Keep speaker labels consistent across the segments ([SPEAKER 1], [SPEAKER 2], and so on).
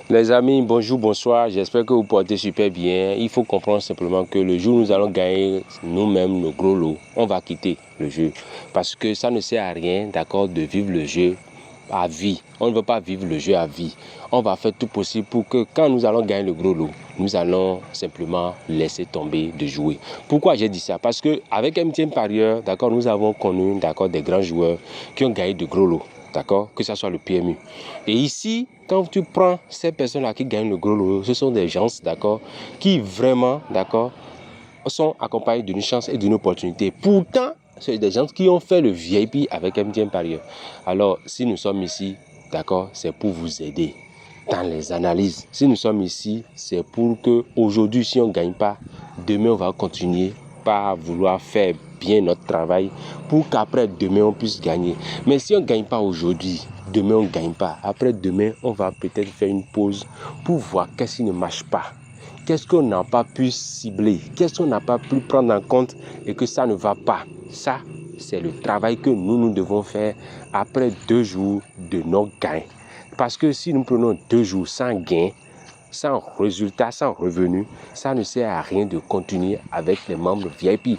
[SPEAKER 1] Les amis, bonjour, bonsoir, j'espère que vous portez super bien. Il faut comprendre simplement que le jour où nous allons gagner nous-mêmes nos gros lots, on va quitter le jeu. Parce que ça ne sert à rien, d'accord, de vivre le jeu à vie. On ne veut pas vivre le jeu à vie. On va faire tout possible pour que quand nous allons gagner le gros lot, nous allons simplement laisser tomber de jouer. Pourquoi j'ai dit ça? Parce qu'avec MTN Parieur, d'accord, nous avons connu, d'accord, des grands joueurs qui ont gagné de gros lots. D'accord, que ce soit le PMU. Et ici, quand tu prends ces personnes-là qui gagnent le gros lot, ce sont des gens, d'accord, qui vraiment, d'accord, sont accompagnés d'une chance et d'une opportunité. Pourtant, c'est des gens qui ont fait le VIP avec MTN Parieur. Alors, si nous sommes ici, d'accord, c'est pour vous aider dans les analyses. Si nous sommes ici, c'est pour que aujourd'hui, si on ne gagne pas, demain, on va continuer par vouloir faire bien notre travail pour qu'après demain on puisse gagner. Mais si on ne gagne pas aujourd'hui, demain on ne gagne pas. Après demain, on va peut-être faire une pause pour voir qu'est-ce qui ne marche pas. Qu'est-ce qu'on n'a pas pu cibler? Qu'est-ce qu'on n'a pas pu prendre en compte et que ça ne va pas? Ça, c'est le travail que nous devons faire après 2 jours de nos gains. Parce que si nous prenons 2 jours sans gain, sans résultat, sans revenu, ça ne sert à rien de continuer avec les membres VIP.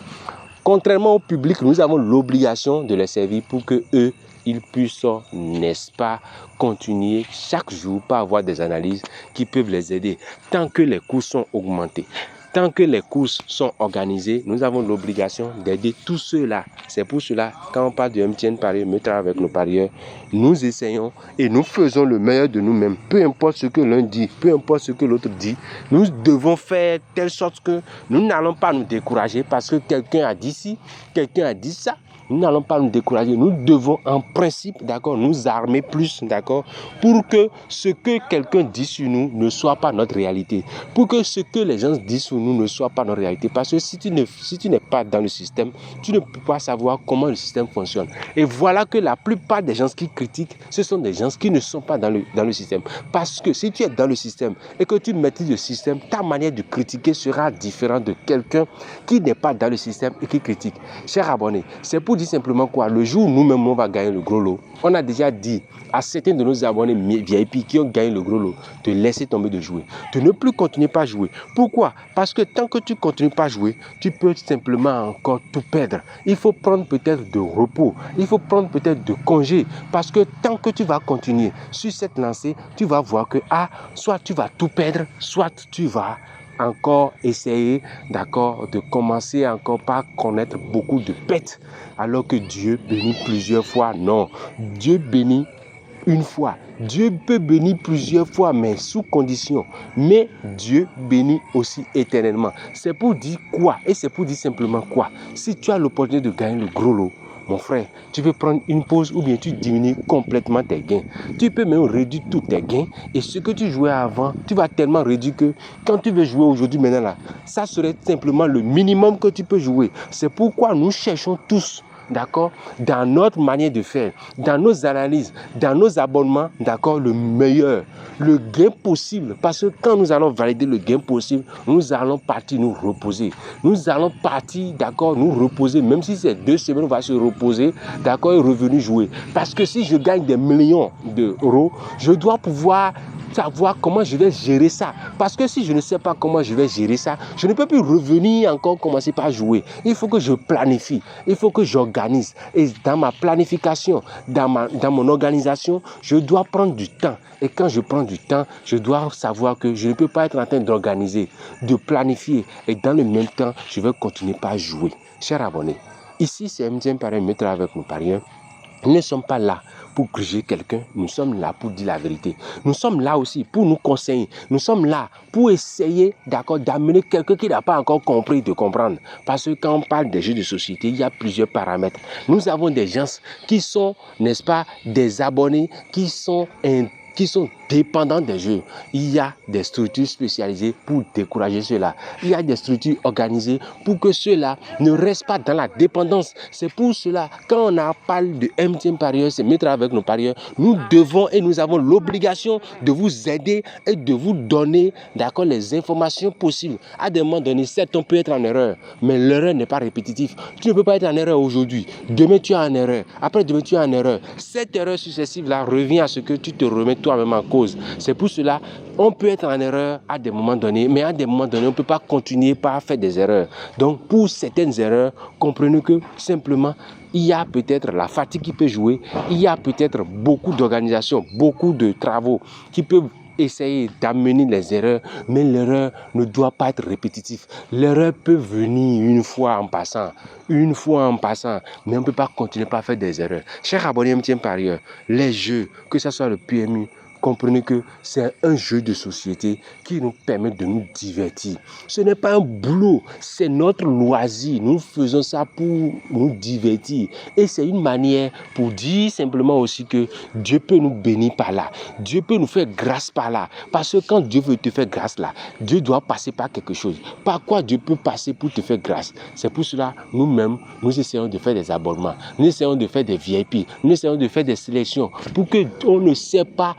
[SPEAKER 1] Contrairement au public, nous avons l'obligation de les servir pour que eux, ils puissent, n'est-ce pas, continuer chaque jour par avoir des analyses qui peuvent les aider. Tant que les coûts sont augmentés, tant que les courses sont organisées, nous avons l'obligation d'aider tous ceux-là. C'est pour cela, quand on parle de MTN Parieur, mettre avec nos parieurs, nous essayons et nous faisons le meilleur de nous-mêmes. Peu importe ce que l'un dit, peu importe ce que l'autre dit, nous devons faire telle sorte que nous n'allons pas nous décourager parce que quelqu'un a dit ci, quelqu'un a dit ça. Nous n'allons pas nous décourager. Nous devons en principe, d'accord, nous armer plus, d'accord, pour que ce que quelqu'un dit sur nous ne soit pas notre réalité. Pour que ce que les gens disent sur nous ne soit pas notre réalité. Parce que si tu n'es pas dans le système, tu ne peux pas savoir comment le système fonctionne. Et voilà que la plupart des gens qui critiquent, ce sont des gens qui ne sont pas dans le système. Parce que si tu es dans le système et que tu maîtrises le système, ta manière de critiquer sera différente de quelqu'un qui n'est pas dans le système et qui critique. Chers abonnés, c'est pour dire simplement quoi? Le jour où nous-mêmes on va gagner le gros lot, on a déjà dit à certains de nos abonnés VIP qui ont gagné le gros lot de laisser tomber de jouer, de ne plus continuer pas à jouer. Pourquoi? Parce que tant que tu continues pas à jouer, tu peux simplement encore tout perdre. Il faut prendre peut-être de repos, il faut prendre peut-être de congé, parce que tant que tu vas continuer sur cette lancée, tu vas voir que soit tu vas tout perdre, soit tu vas encore essayer, d'accord, de commencer encore par connaître beaucoup de bêtes, alors que Dieu bénit plusieurs fois. Non, Dieu bénit une fois. Dieu peut bénir plusieurs fois, mais sous condition. Mais Dieu bénit aussi éternellement. C'est pour dire quoi? Et c'est pour dire simplement quoi? Si tu as l'opportunité de gagner le gros lot, mon frère, tu peux prendre une pause ou bien tu diminues complètement tes gains. Tu peux même réduire tous tes gains et ce que tu jouais avant, tu vas tellement réduire que quand tu veux jouer aujourd'hui maintenant là, ça serait simplement le minimum que tu peux jouer. C'est pourquoi nous cherchons tous, d'accord, dans notre manière de faire, dans nos analyses, dans nos abonnements, d'accord, le meilleur, le gain possible. Parce que quand nous allons valider le gain possible, nous allons partir nous reposer. Nous allons partir, d'accord, nous reposer. Même si c'est 2 semaines, on va se reposer, d'accord, et revenir jouer. Parce que si je gagne des millions d'euros, je dois pouvoir savoir comment je vais gérer ça. Parce que si je ne sais pas comment je vais gérer ça, je ne peux plus revenir encore commencer par jouer. Il faut que je planifie, il faut que j'organise. Et dans ma planification, dans mon organisation, je dois prendre du temps. Et quand je prends du temps, je dois savoir que je ne peux pas être en train d'organiser, de planifier. Et dans le même temps, je vais continuer par jouer. Chers abonnés, ici c'est MTN Parieur, mettre avec nos parieurs. Nous ne sommes pas là pour gruger quelqu'un, nous sommes là pour dire la vérité. Nous sommes là aussi pour nous conseiller. Nous sommes là pour essayer, d'accord, d'amener quelqu'un qui n'a pas encore compris de comprendre. Parce que quand on parle des jeux de société, il y a plusieurs paramètres. Nous avons des gens qui sont, n'est-ce pas, des abonnés qui sont dépendants des jeux. Il y a des structures spécialisées pour décourager ceux-là. Il y a des structures organisées pour que ceux-là ne restent pas dans la dépendance. C'est pour cela, quand on parle de MTN Parieur, c'est mettre avec nos parieurs, nous devons et nous avons l'obligation de vous aider et de vous donner, d'accord, les informations possibles. À des moments donnés, certes, on peut être en erreur, mais l'erreur n'est pas répétitive. Tu ne peux pas être en erreur aujourd'hui. Demain, tu es en erreur. Après demain, tu es en erreur. Cette erreur successive-là revient à ce que tu te remets toi-même en cause. pose. C'est pour cela, on peut être en erreur à des moments donnés, mais à des moments donnés, on ne peut pas continuer par faire des erreurs. Donc, pour certaines erreurs, comprenez que simplement, il y a peut-être la fatigue qui peut jouer, il y a peut-être beaucoup d'organisations, beaucoup de travaux qui peuvent essayer d'amener les erreurs, mais l'erreur ne doit pas être répétitive. L'erreur peut venir une fois en passant, mais on ne peut pas continuer par faire des erreurs. Chers abonnés MTN Parieurs, les jeux, que ce soit le PMU, comprenez que c'est un jeu de société qui nous permet de nous divertir. Ce n'est pas un boulot, c'est notre loisir. Nous faisons ça pour nous divertir. Et c'est une manière pour dire simplement aussi que Dieu peut nous bénir par là. Dieu peut nous faire grâce par là. Parce que quand Dieu veut te faire grâce là, Dieu doit passer par quelque chose. Par quoi Dieu peut passer pour te faire grâce? C'est pour cela, nous-mêmes, nous essayons de faire des abonnements. Nous essayons de faire des VIP. Nous essayons de faire des sélections pour qu'on ne sait pas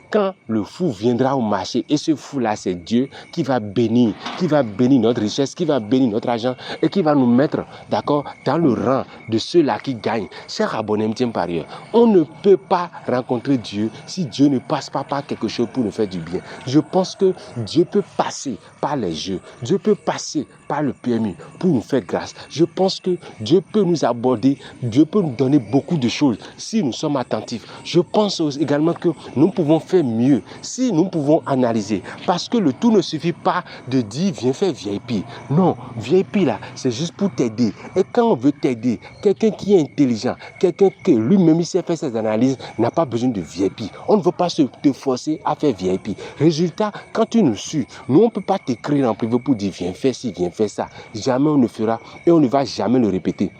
[SPEAKER 1] quand le fou viendra au marché, et ce fou-là, c'est Dieu qui va bénir notre richesse, qui va bénir notre argent et qui va nous mettre, d'accord, dans le rang de ceux-là qui gagnent. Chers abonnés MTN Parieurs, on ne peut pas rencontrer Dieu si Dieu ne passe pas par quelque chose pour nous faire du bien. Je pense que Dieu peut passer par les jeux, Dieu peut passer par le PMU pour nous faire grâce. Je pense que Dieu peut nous aborder, Dieu peut nous donner beaucoup de choses si nous sommes attentifs. Je pense également que nous pouvons faire mieux si nous pouvons analyser, parce que le tout ne suffit pas de dire viens faire VIP. Non, VIP là, c'est juste pour t'aider. Et quand on veut t'aider, quelqu'un qui est intelligent, quelqu'un qui lui-même sait faire ses analyses, n'a pas besoin de VIP. On ne veut pas te forcer à faire VIP. Résultat, quand tu nous suis, nous on ne peut pas t'écrire en privé pour dire viens faire ci, viens faire ça. Jamais on ne fera et on ne va jamais le répéter.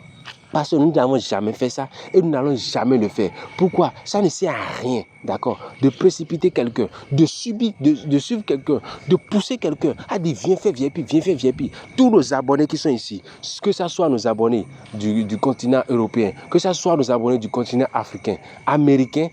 [SPEAKER 1] Parce que nous n'avons jamais fait ça et nous n'allons jamais le faire. Pourquoi? Ça ne sert à rien, d'accord, de précipiter quelqu'un, de suivre quelqu'un, de pousser quelqu'un à dire viens faire VIP, viens faire VIP. Tous nos abonnés qui sont ici, que ce soit nos abonnés du continent européen, que ce soit nos abonnés du continent africain, américain,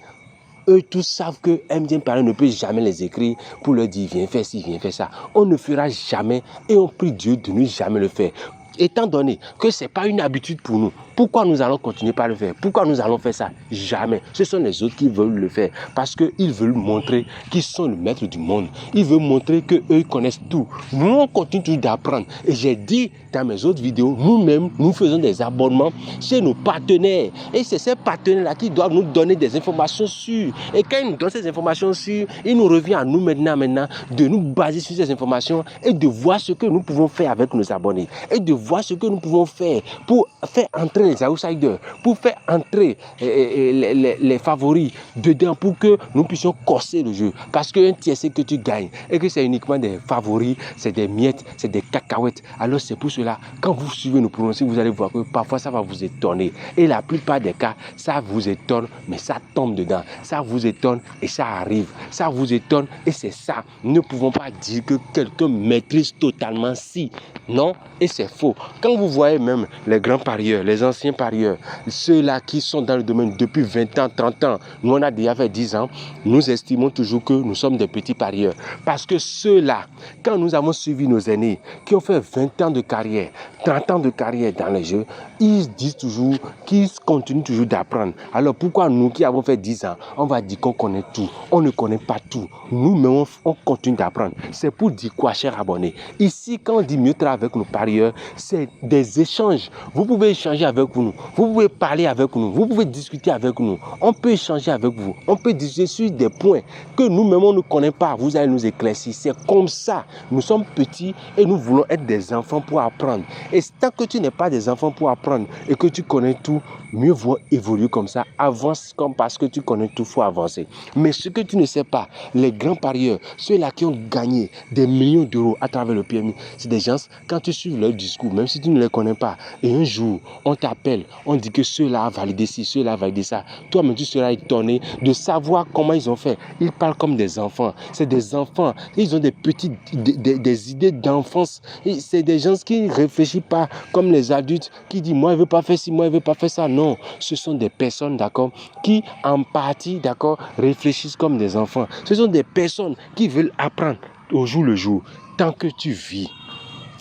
[SPEAKER 1] eux tous savent que MTN Parieurs ne peut jamais les écrire pour leur dire viens faire ci, viens faire ça. On ne fera jamais et on prie Dieu de ne jamais le faire. Étant donné que ce n'est pas une habitude pour nous, pourquoi nous allons continuer par le faire? Pourquoi nous allons faire ça? Jamais. Ce sont les autres qui veulent le faire parce qu'ils veulent montrer qu'ils sont le maître du monde. Ils veulent montrer qu'eux connaissent tout. Nous, on continue toujours d'apprendre. Et j'ai dit dans mes autres vidéos, nous-mêmes, nous faisons des abonnements chez nos partenaires. Et c'est ces partenaires-là qui doivent nous donner des informations sûres. Et quand ils nous donnent ces informations sûres, il nous revient à nous maintenant de nous baser sur ces informations et de voir ce que nous pouvons faire avec nos abonnés. Et de voir ce que nous pouvons faire pour faire entrer les outsiders, pour faire entrer les favoris dedans pour que nous puissions corser le jeu. Parce qu'un tiercé que tu gagnes et que c'est uniquement des favoris, c'est des miettes, c'est des cacahuètes. Alors c'est pour cela, quand vous suivez nos pronostics, vous allez voir que parfois ça va vous étonner. Et la plupart des cas, ça vous étonne, mais ça tombe dedans. Ça vous étonne et ça arrive. Ça vous étonne et c'est ça. Nous ne pouvons pas dire que quelqu'un maîtrise totalement si. Non, et c'est faux. Quand vous voyez même les grands parieurs, les anciens parieurs, ceux-là qui sont dans le domaine depuis 20 ans, 30 ans, nous on a déjà fait 10 ans, nous estimons toujours que nous sommes des petits parieurs. Parce que ceux-là, quand nous avons suivi nos aînés, qui ont fait 20 ans de carrière, 30 ans de carrière dans les jeux, ils disent toujours qu'ils continuent toujours d'apprendre. Alors pourquoi nous qui avons fait 10 ans, on va dire qu'on connaît tout? On ne connaît pas tout. Nous-mêmes, on continue d'apprendre. C'est pour dire quoi, chers abonnés? Ici, quand on dit mieux travailler avec nos parieurs, c'est des échanges. Vous pouvez échanger avec nous. Vous pouvez parler avec nous. Vous pouvez discuter avec nous. On peut échanger avec vous. On peut discuter sur des points que nous-mêmes, on ne connaît pas. Vous allez nous éclaircir. C'est comme ça. Nous sommes petits et nous voulons être des enfants pour apprendre. Et tant que tu n'es pas des enfants pour apprendre et que tu connais tout, mieux vaut évoluer comme ça. Avance comme parce que tu connais tout, il faut avancer. Mais ce que tu ne sais pas, les grands parieurs, ceux-là qui ont gagné des millions d'euros à travers le PMU, c'est des gens, quand tu suis leur discours, même si tu ne les connais pas, et un jour, on t'appelle, on dit que ceux-là a validé ci, ceux-là a validé ça. Toi-même, tu seras étonné de savoir comment ils ont fait. Ils parlent comme des enfants. C'est des enfants. Ils ont des petites, des idées d'enfance. C'est des gens qui ne réfléchissent pas comme les adultes qui disent, moi, je ne veux pas faire ci, moi, je ne veux pas faire ça. Non, ce sont des personnes, d'accord, qui, en partie, d'accord, réfléchissent comme des enfants. Ce sont des personnes qui veulent apprendre au jour le jour. Tant que tu vis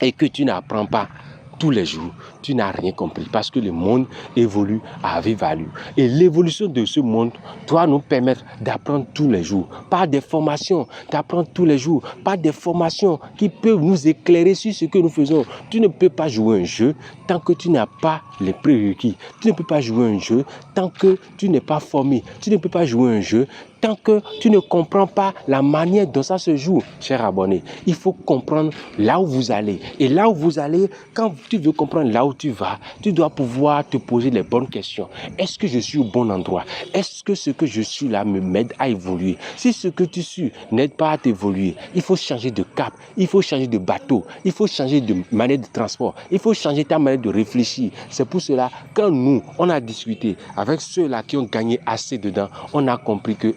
[SPEAKER 1] et que tu n'apprends pas, tous les jours, tu n'as rien compris parce que le monde évolue à vive allure. Et l'évolution de ce monde doit nous permettre d'apprendre tous les jours, par des formations, d'apprendre tous les jours, par des formations qui peuvent nous éclairer sur ce que nous faisons. Tu ne peux pas jouer un jeu tant que tu n'as pas les prérequis. Tu ne peux pas jouer un jeu tant que tu n'es pas formé. Tu ne peux pas jouer un jeu tant que tu ne comprends pas la manière dont ça se joue, cher abonné. Il faut comprendre là où vous allez. Et là où vous allez, quand tu veux comprendre là où tu vas, tu dois pouvoir te poser les bonnes questions. Est-ce que je suis au bon endroit? Est-ce que ce que je suis là m'aide à évoluer? Si ce que tu suis n'aide pas à t'évoluer, il faut changer de cap, il faut changer de bateau, il faut changer de manière de transport, il faut changer ta manière de réfléchir. C'est pour cela, quand nous, on a discuté avec ceux-là qui ont gagné assez dedans, on a compris que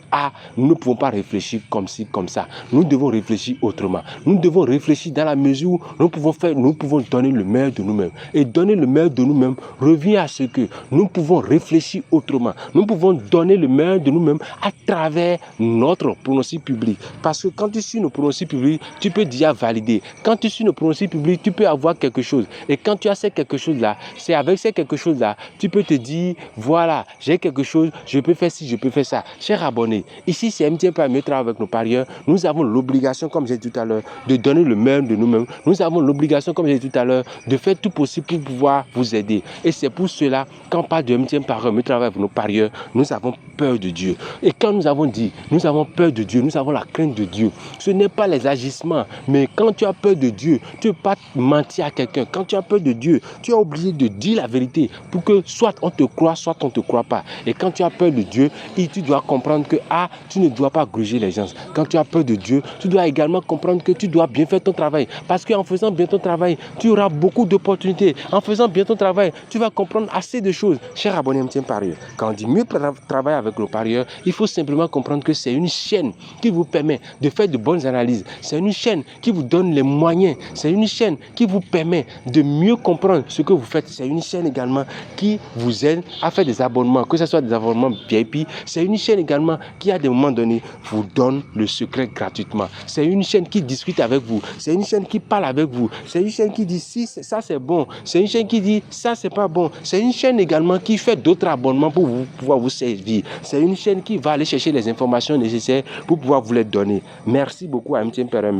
[SPEAKER 1] nous ne pouvons pas réfléchir comme ci, comme ça. Nous devons réfléchir autrement. Nous devons réfléchir dans la mesure où nous pouvons donner le meilleur de nous-mêmes. Et donner le meilleur de nous-mêmes revient à ce que nous pouvons réfléchir autrement. Nous pouvons donner le meilleur de nous-mêmes à travers notre pronostic public. Parce que quand tu suis nos pronostics publics, tu peux déjà valider. Quand tu suis nos pronostics publics, tu peux avoir quelque chose. Et quand tu as ces quelque chose-là, c'est avec ces quelque chose-là, tu peux te dire, voilà, j'ai quelque chose, je peux faire ci, je peux faire ça. Cher abonné, ici c'est MTN Prime travaille avec nos parieurs. Nous avons l'obligation, comme j'ai dit tout à l'heure, de donner le meilleur de nous-mêmes. Nous avons l'obligation, comme j'ai dit tout à l'heure, de faire tout possible pour pouvoir vous aider. Et c'est pour cela, quand on parle de MTN Prime travaille avec nos parieurs, nous avons peur de Dieu. Et quand nous avons dit, nous avons peur de Dieu, nous avons la crainte de Dieu, ce n'est pas les agissements, mais quand tu as peur de Dieu, tu ne peux pas mentir à quelqu'un. Quand tu as peur de Dieu, tu es obligé de dire la vérité pour que soit on te croit, soit on ne te croit pas. Et quand tu as peur de Dieu, tu dois comprendre que tu ne dois pas gruger les gens. Quand tu as peur de Dieu, tu dois également comprendre que tu dois bien faire ton travail. Parce qu'en faisant bien ton travail, tu auras beaucoup d'opportunités. En faisant bien ton travail, tu vas comprendre assez de choses. Cher abonné MTN Parieur, quand on dit mieux travailler avec le parieur, il faut simplement comprendre que c'est une chaîne qui vous permet de faire de bonnes analyses. C'est une chaîne qui vous donne les moyens. C'est une chaîne qui vous permet de mieux comprendre ce que vous faites. C'est une chaîne également qui vous aide à faire des abonnements, que ce soit des abonnements VIP. C'est une chaîne également qui, à des moments donnés, vous donne le secret gratuitement. C'est une chaîne qui discute avec vous. C'est une chaîne qui parle avec vous. C'est une chaîne qui dit si ça c'est bon. C'est une chaîne qui dit ça c'est pas bon. C'est une chaîne également qui fait d'autres abonnements pour pouvoir vous servir. C'est une chaîne qui va aller chercher les informations nécessaires pour pouvoir vous les donner. Merci beaucoup à MTN Parieur.